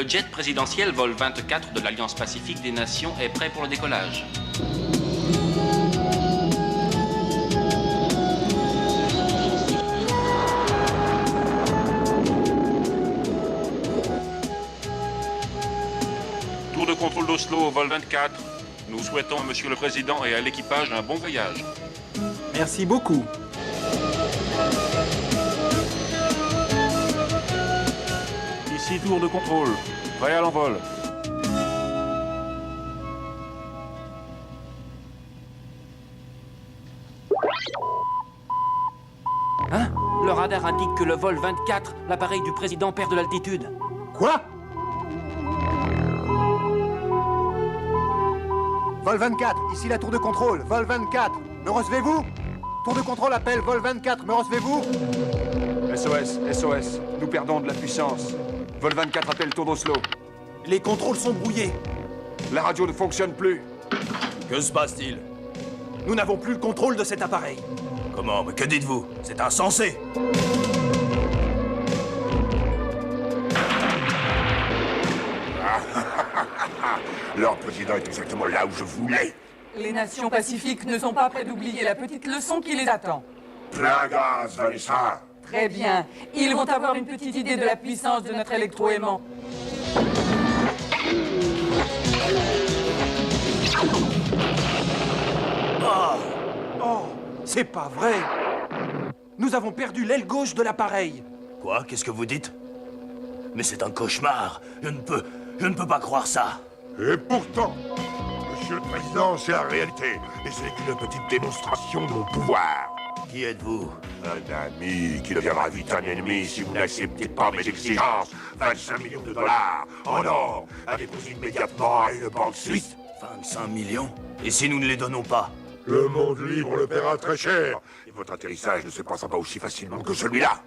Le jet présidentiel vol 24 de l'Alliance Pacifique des Nations est prêt pour le décollage. Tour de contrôle d'Oslo, vol 24. Nous souhaitons à Monsieur le Président et à l'équipage un bon voyage. Merci beaucoup. Ici, tour de contrôle. Prêt à l'envol. Hein? Le radar indique que le vol 24, l'appareil du président perd de l'altitude. Quoi? Vol 24, ici la tour de contrôle. Vol 24, me recevez-vous? Tour de contrôle appelle Vol 24, me recevez-vous? SOS, SOS. Nous perdons de la puissance. Vol 24 appelle tour d'Oslo. Les contrôles sont brouillés. La radio ne fonctionne plus. Que se passe-t-il? Nous n'avons plus le contrôle de cet appareil. Comment? Mais que dites-vous? C'est insensé! Leur président est exactement là où je voulais. Les nations pacifiques ne sont pas près d'oublier la petite leçon qui les attend. Plein gaz, Vanessa. Très bien. Ils vont avoir une petite idée de la puissance de notre électroaimant. Oh, c'est pas vrai. Nous avons perdu l'aile gauche de l'appareil. Quoi? Qu'est-ce que vous dites? Mais c'est un cauchemar. Je ne peux pas croire ça. Et pourtant, Monsieur le Président, c'est la réalité. Et ce n'est qu'une petite démonstration de mon pouvoir. Qui êtes-vous? Un ami qui deviendra vite un ennemi si vous n'acceptez pas mes exigences. 25 millions de dollars en or à déposer immédiatement à une banque suisse. 25 millions? Et si nous ne les donnons pas? Le monde libre le paiera très cher. Et votre atterrissage ne se passera pas aussi facilement que celui-là.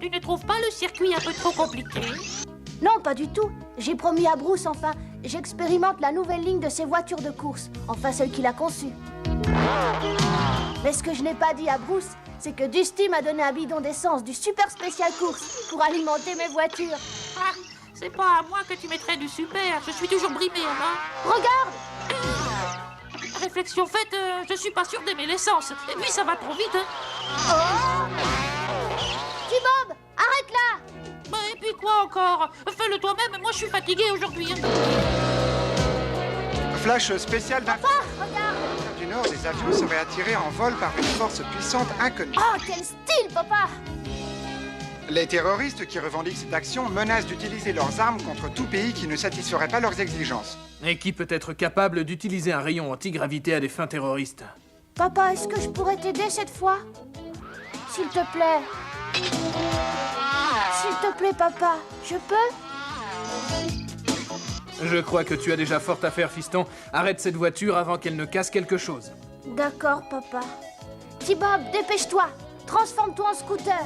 Tu ne trouves pas le circuit un peu trop compliqué? Non, pas du tout. J'ai promis à Bruce, enfin. J'expérimente la nouvelle ligne de ses voitures de course. Enfin, celle qu'il a conçue. Mais ce que je n'ai pas dit à Bruce, c'est que Dusty m'a donné un bidon d'essence du super spécial course pour alimenter mes voitures. Ah, c'est pas à moi que tu mettrais du super. Je suis toujours brimé, hein. Regarde! Réflexion faite, je suis pas sûr d'aimer l'essence. Et puis ça va trop vite, hein. T-Bob, arrête là! Bah, et puis quoi encore? Fais-le toi-même, moi je suis fatigué aujourd'hui. Flash spécial d'un... Papa, regarde! Du nord, des avions seraient attirés en vol par une force puissante inconnue. Oh, quel style, papa! Les terroristes qui revendiquent cette action menacent d'utiliser leurs armes contre tout pays qui ne satisferait pas leurs exigences. Et qui peut être capable d'utiliser un rayon antigravité à des fins terroristes? Papa, est-ce que je pourrais t'aider cette fois? S'il te plaît. S'il te plaît, papa, je peux? Je crois que tu as déjà fort à faire, fiston. Arrête cette voiture avant qu'elle ne casse quelque chose. D'accord, papa. T-Bob, dépêche-toi. Transforme-toi en scooter.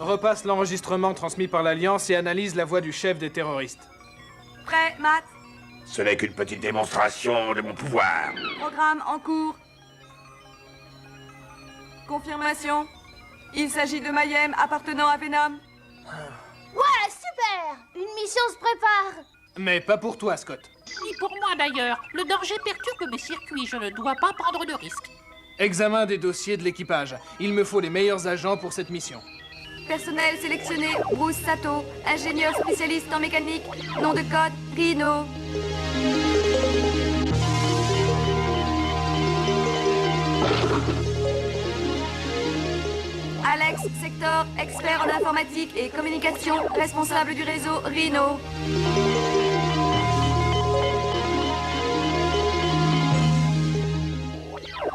Repasse l'enregistrement transmis par l'Alliance et analyse la voix du chef des terroristes. Prêt, Matt? Ce n'est qu'une petite démonstration de mon pouvoir. Programme en cours. Confirmation. Il s'agit de Mayhem appartenant à Venom. Ouais, super! Une mission se prépare. Mais pas pour toi, Scott. Ni pour moi d'ailleurs. Le danger perturbe mes circuits. Je ne dois pas prendre de risques. Examen des dossiers de l'équipage. Il me faut les meilleurs agents pour cette mission. Personnel sélectionné, Bruce Sato, ingénieur spécialiste en mécanique, nom de code, Rhino. Alex Sector, expert en informatique et communication, responsable du réseau Rhino.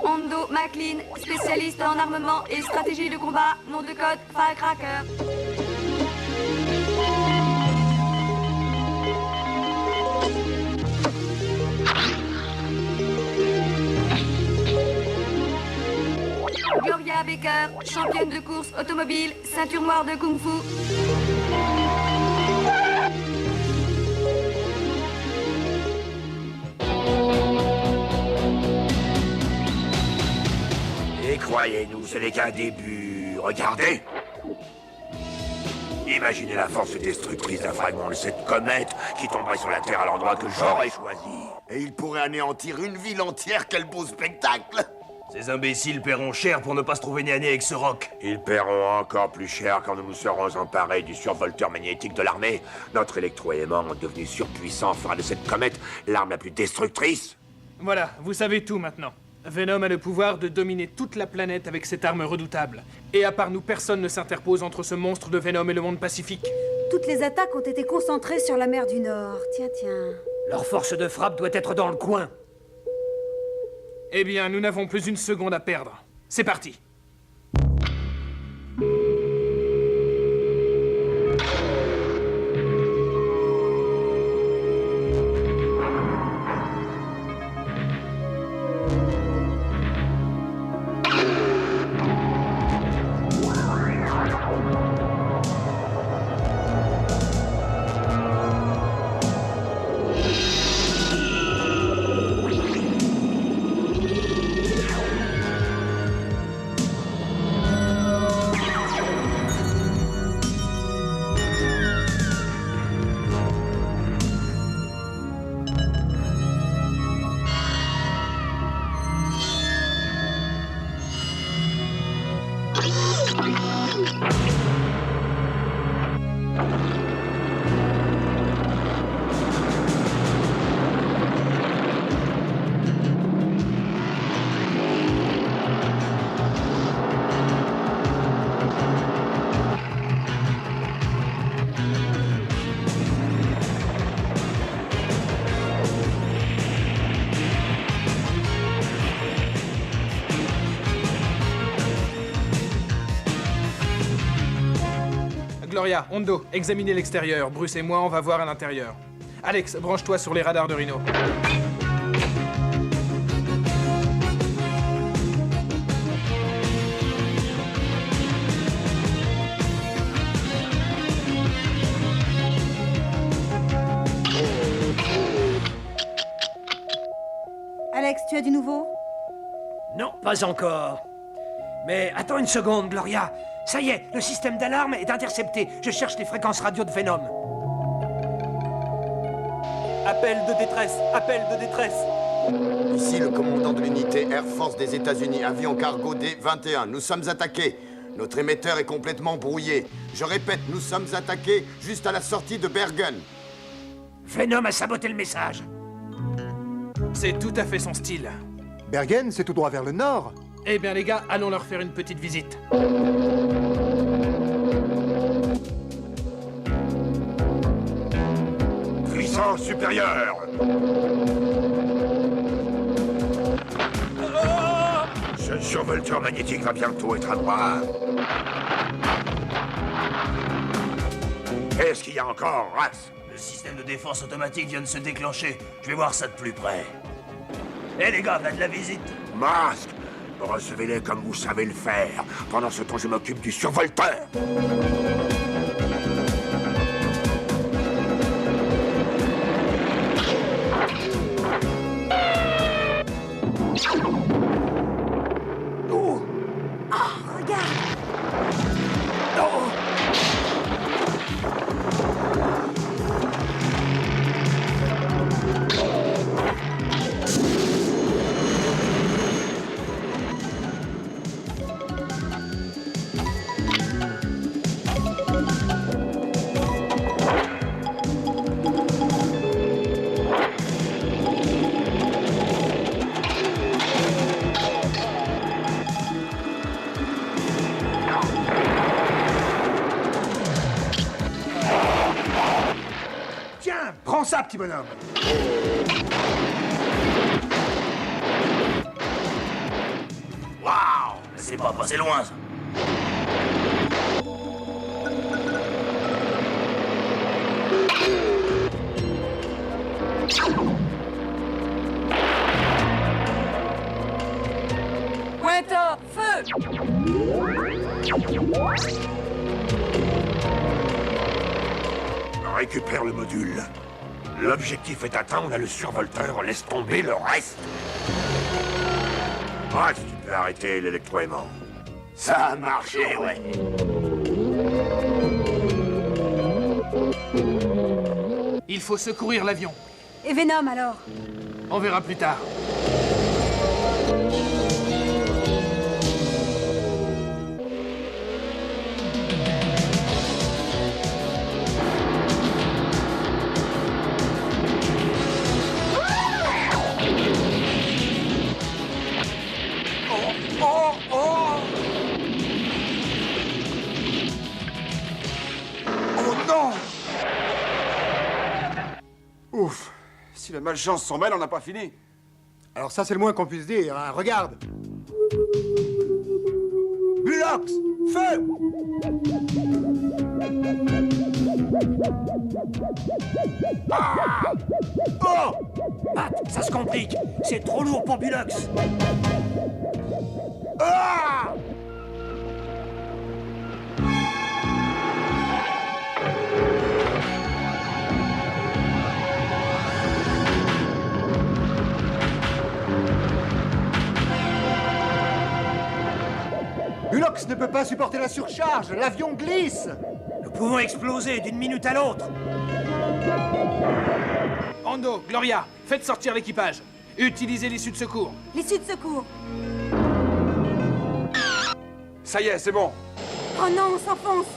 Hondo Joe McLean, spécialiste en armement et stratégie de combat, nom de code Firecracker. Gloria Baker, championne de course automobile, ceinture noire de Kung Fu. Et croyez-nous, ce n'est qu'un début. Regardez. Imaginez la force destructrice d'un fragment de cette comète qui tomberait sur la Terre à l'endroit que j'aurais choisi. Et il pourrait anéantir une ville entière, quel beau spectacle! Ces imbéciles paieront cher pour ne pas se trouver nez à nez avec ce roc. Ils paieront encore plus cher quand nous nous serons emparés du survolteur magnétique de l'armée. Notre électroaimant, devenu surpuissant, fera de cette comète l'arme la plus destructrice. Voilà, vous savez tout maintenant. Venom a le pouvoir de dominer toute la planète avec cette arme redoutable. Et à part nous, personne ne s'interpose entre ce monstre de Venom et le monde pacifique. Toutes les attaques ont été concentrées sur la mer du Nord. Tiens. Leur force de frappe doit être dans le coin. Eh bien, nous n'avons plus une seconde à perdre. C'est parti. Gloria, Hondo, examinez l'extérieur. Bruce et moi, on va voir à l'intérieur. Alex, branche-toi sur les radars de Rhino. Alex, tu as du nouveau? Non, pas encore. Mais attends une seconde, Gloria. Ça y est, le système d'alarme est intercepté. Je cherche les fréquences radio de Venom. Appel de détresse. Ici le commandant de l'unité Air Force des États-Unis, avion cargo D-21. Nous sommes attaqués. Notre émetteur est complètement brouillé. Je répète, nous sommes attaqués juste à la sortie de Bergen. Venom a saboté le message. C'est tout à fait son style. Bergen, c'est tout droit vers le nord. Eh bien les gars, allons leur faire une petite visite. Puissance supérieure. Ce survolteur magnétique va bientôt être à droite. Qu'est-ce qu'il y a encore, Rax? Le système de défense automatique vient de se déclencher. Je vais voir ça de plus près. Eh les gars, là de la visite. Masque, recevez-les comme vous savez le faire. Pendant ce temps, je m'occupe du survolteur. Oh, regarde! Prends ça, petit bonhomme. passer loin, ça. Pointeur, feu! Récupère le module. L'objectif est atteint, on a le survolteur, laisse tomber le reste. Ah, si tu peux arrêter l'électroaimant. Ça a marché, ouais. Il faut secourir l'avion. Et Venom, alors? On verra plus tard. Ouf. Si la malchance s'en mêle, on n'a pas fini. Alors ça, c'est le moins qu'on puisse dire, hein. Regarde. Bulox! Feu! Ah! Oh! Matt, ça se complique. C'est trop lourd pour Bulox. Ah! Bulox ne peut pas supporter la surcharge. L'avion glisse. Nous pouvons exploser d'une minute à l'autre. Hondo, Gloria, faites sortir l'équipage. Utilisez l'issue de secours. L'issue de secours. Ça y est, c'est bon. Oh non, on s'enfonce.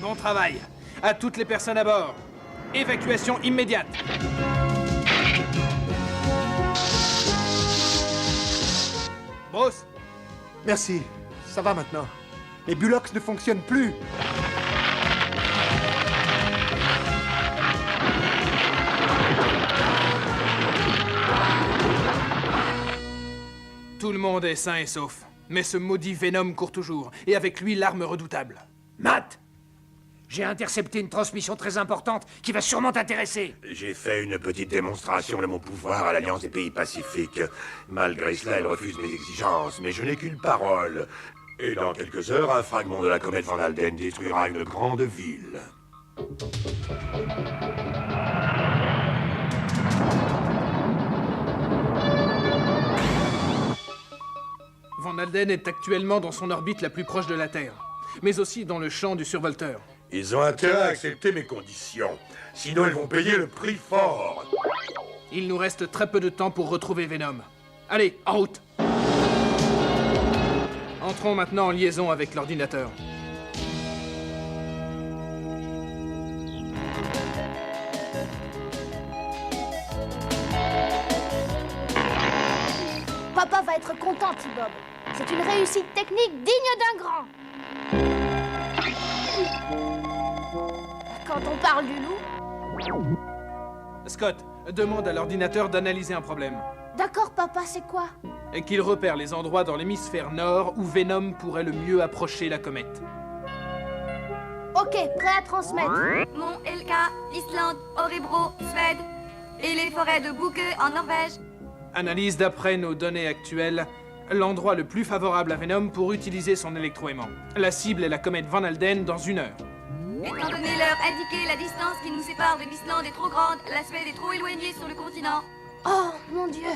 Bon travail. À toutes les personnes à bord. Évacuation immédiate. Bruce. Merci. Ça va maintenant. Mais Bulox ne fonctionne plus. Tout le monde est sain et sauf. Mais ce maudit Venom court toujours. Et avec lui, l'arme redoutable. Matt! J'ai intercepté une transmission très importante qui va sûrement t'intéresser. J'ai fait une petite démonstration de mon pouvoir à l'Alliance des pays pacifiques. Malgré cela, elle refuse mes exigences, mais je n'ai qu'une parole. Et dans quelques heures, un fragment de la comète Van Alden détruira une grande ville. Van Alden est actuellement dans son orbite la plus proche de la Terre, mais aussi dans le champ du survolteur. Ils ont intérêt à accepter mes conditions. Sinon, ils vont payer le prix fort. Il nous reste très peu de temps pour retrouver Venom. Allez, en route! Entrons maintenant en liaison avec l'ordinateur. Papa va être content, T-Bob. C'est une réussite technique digne d'un grand. Quand on parle du loup... Scott, demande à l'ordinateur d'analyser un problème. D'accord, papa, c'est quoi? Et qu'il repère les endroits dans l'hémisphère nord où Venom pourrait le mieux approcher la comète. Ok, prêt à transmettre. Mont Helka, Islande, Örebro, Suède. Et les forêts de Bouke en Norvège. Analyse d'après nos données actuelles, l'endroit le plus favorable à Venom pour utiliser son électroaimant. La cible est la comète Van Alden dans 1 heure. Étant donné l'heure indiquée, la distance qui nous sépare de l'Islande est trop grande, la Suède est trop éloignée sur le continent. Oh, mon Dieu!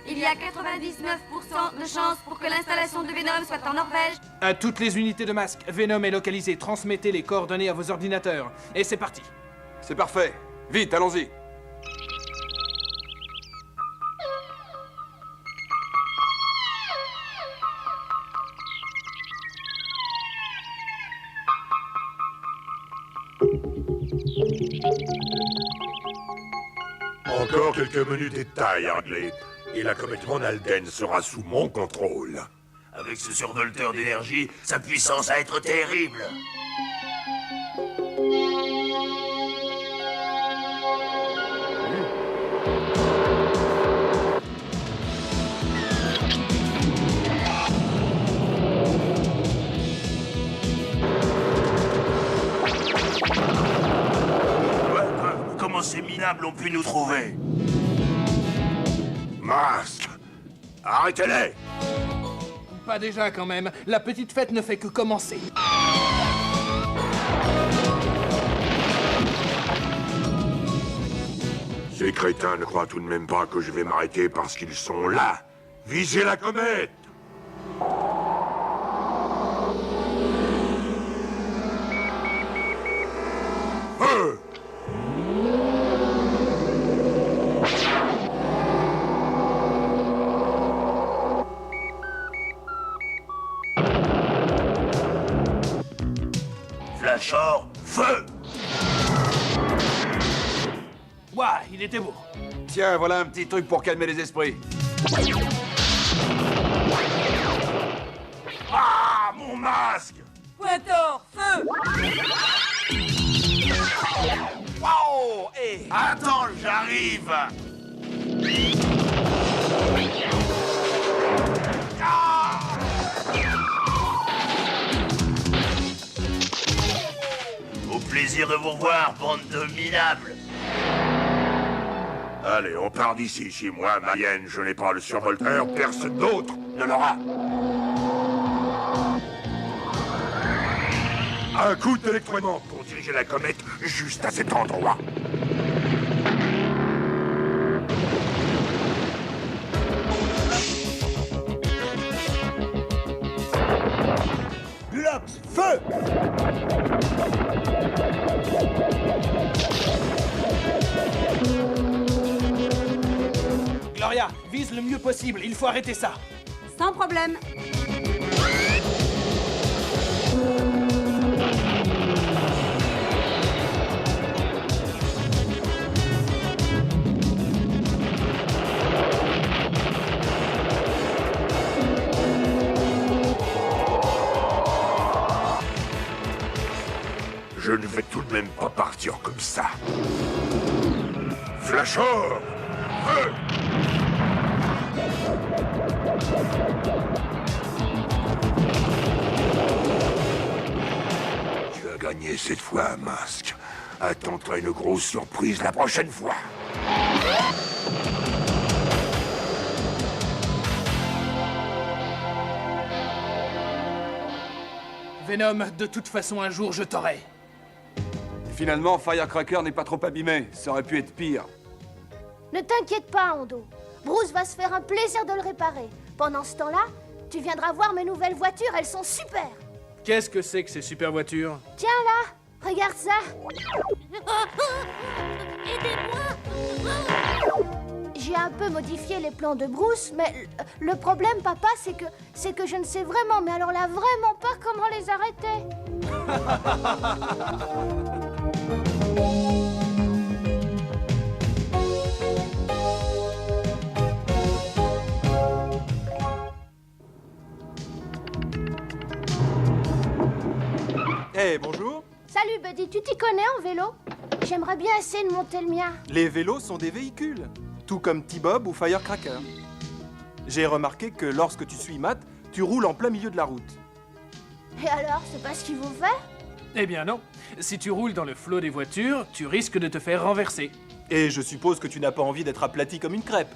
Il y a 99% de chances pour que l'installation de Venom soit en Norvège. À toutes les unités de masque, Venom est localisé. Transmettez les coordonnées à vos ordinateurs. Et c'est parti. C'est parfait. Vite, allons-y. Encore quelques minutes et de taille, Hargley. Et la comète Van Alden sera sous mon contrôle. Avec ce survolteur d'énergie, sa puissance va être terrible. Comment ces minables ont pu nous trouver? Masque! Arrêtez-les! Pas déjà quand même. La petite fête ne fait que commencer. Ces crétins ne croient tout de même pas que je vais m'arrêter parce qu'ils sont là. Visez la comète! Feu! Flashor, feu! Ouah, il était beau. Tiens, voilà un petit truc pour calmer les esprits. Ah, mon masque! Pointor, feu! Wow! Hey. Attends, j'arrive! Au plaisir de vous revoir, bande de minables! Allez, on part d'ici. Si moi, Mayenne, je n'ai pas le survolteur, personne d'autre ne l'aura. Un coup d'électroaimant pour diriger la comète juste à cet endroit. Bulox, feu! Gloria, vise le mieux possible. Il faut arrêter ça. Sans problème. Je ne vais tout de même pas partir comme ça. Flashor! Feu! Tu as gagné cette fois, Masque. Attends-toi une grosse surprise la prochaine fois. Venom, de toute façon, un jour, je t'aurai. Finalement, Firecracker n'est pas trop abîmé. Ça aurait pu être pire. Ne t'inquiète pas, Hondo. Bruce va se faire un plaisir de le réparer. Pendant ce temps-là, tu viendras voir mes nouvelles voitures, elles sont super. Qu'est-ce que c'est que ces super voitures? Tiens là, regarde ça. J'ai un peu modifié les plans de Bruce, mais le problème, papa, c'est que je ne sais vraiment, mais alors là, vraiment pas comment les arrêter. Eh, bonjour. Salut, Buddy, tu t'y connais en vélo? J'aimerais bien essayer de monter le mien. Les vélos sont des véhicules, tout comme T-Bob ou Firecracker. J'ai remarqué que lorsque tu suis Matt, tu roules en plein milieu de la route. Et alors, c'est pas ce qu'il faut faire? Eh bien non. Si tu roules dans le flot des voitures, tu risques de te faire renverser. Et je suppose que tu n'as pas envie d'être aplati comme une crêpe.